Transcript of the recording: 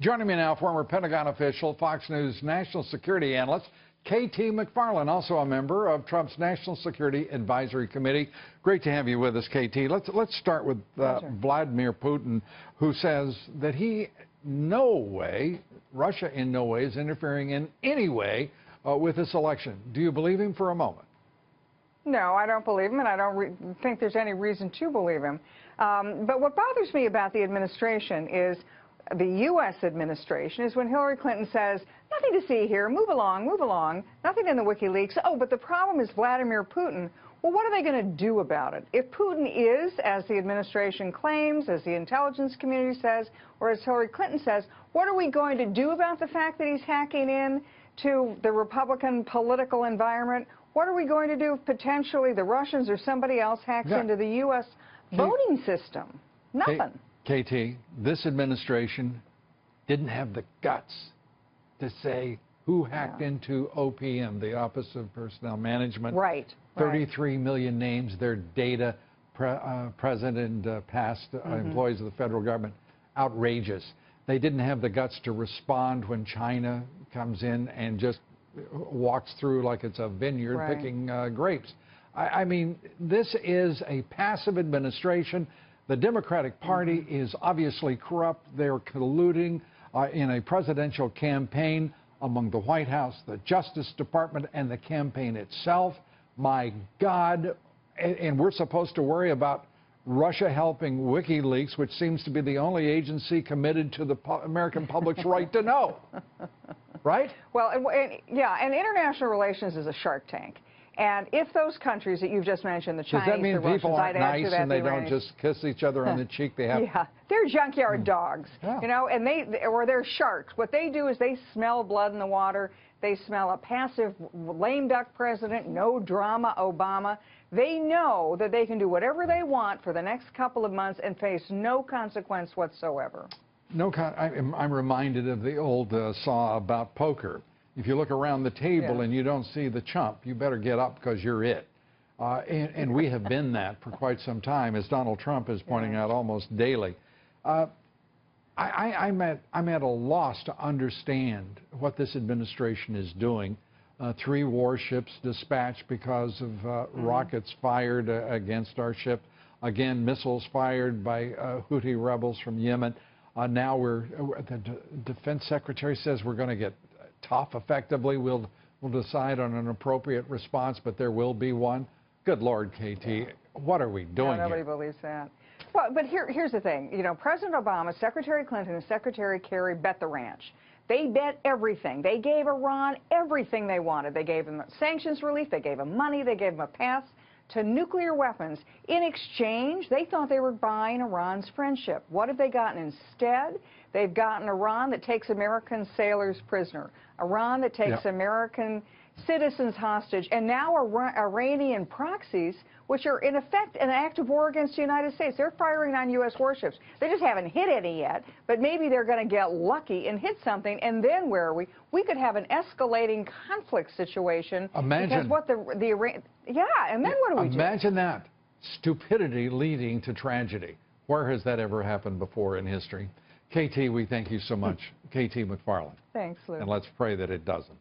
Joining me now, former Pentagon official, Fox News national security analyst, KT McFarland, also a member of Trump's National Security Advisory Committee. Great to have you with us, KT. Let's start with Vladmir Putin, who says that Russia in no way is interfering in any way with this election. Do you believe him for a moment? No, I don't believe him, and I don't think there's any reason to believe him. But what bothers me about the administration is the U.S. administration is when Hillary Clinton says, nothing to see here, move along, nothing in the WikiLeaks. Oh, but the problem is Vladimir Putin. Well, what are they going to do about it? If Putin is, as the administration claims, as the intelligence community says, or as Hillary Clinton says, what are we going to do about the fact that he's hacking in to the Republican political environment? What are we going to do if potentially the Russians or somebody else hacks into the U.S. voting system? Nothing. KT, this administration didn't have the guts to say who hacked into OPM, the Office of Personnel Management. Right. 33 million names, their data, present and past employees of the federal government. Outrageous. They didn't have the guts to respond when China comes in and just walks through like it's a vineyard picking grapes. I mean, this is a passive administration. The Democratic Party is obviously corrupt. They're colluding in a presidential campaign among the White House, the Justice Department, and the campaign itself. My God, and we're supposed to worry about Russia helping WikiLeaks, which seems to be the only agency committed to the American public's right to know. Right? Well, and international relations is a shark tank. And if those countries that you've just mentioned, the Chinese, does that mean the Russians, people aren't nice and they don't Iranians, just kiss each other on the cheek? They have they're junkyard dogs, you know, and they're sharks. What they do is they smell blood in the water. They smell a passive, lame duck president, no drama Obama. They know that they can do whatever they want for the next couple of months and face no consequence whatsoever. I'm reminded of the old saw about poker. If you look around the table and you don't see the chump, you better get up because you're it. And we have been that for quite some time, as Donald Trump is pointing out almost daily. I'm at a loss to understand what this administration is doing. 3 warships dispatched because of rockets fired against our ship. Again, missiles fired by Houthi rebels from Yemen. Now the defense secretary says we're going to get tough effectively. We'll decide on an appropriate response, but there will be one. Good Lord, KT, what are we doing here? Nobody believes that. Well, but here's the thing. You know, President Obama, Secretary Clinton, and Secretary Kerry bet the ranch. They bet everything. They gave Iran everything they wanted. They gave them sanctions relief. They gave them money. They gave them a path to nuclear weapons. In exchange, they thought they were buying Iran's friendship. What have they gotten instead? They've gotten Iran that takes American sailors prisoner, Iran that takes American citizens hostage, and now Iranian proxies, which are in effect an act of war against the United States. They're firing on U.S. warships. They just haven't hit any yet, but maybe they're going to get lucky and hit something, and then where are we? We could have an escalating conflict situation. Imagine. Because and then what do we do? Imagine that. Stupidity leading to tragedy. Where has that ever happened before in history? KT, we thank you so much. KT McFarland. Thanks, Lou. And let's pray that it doesn't.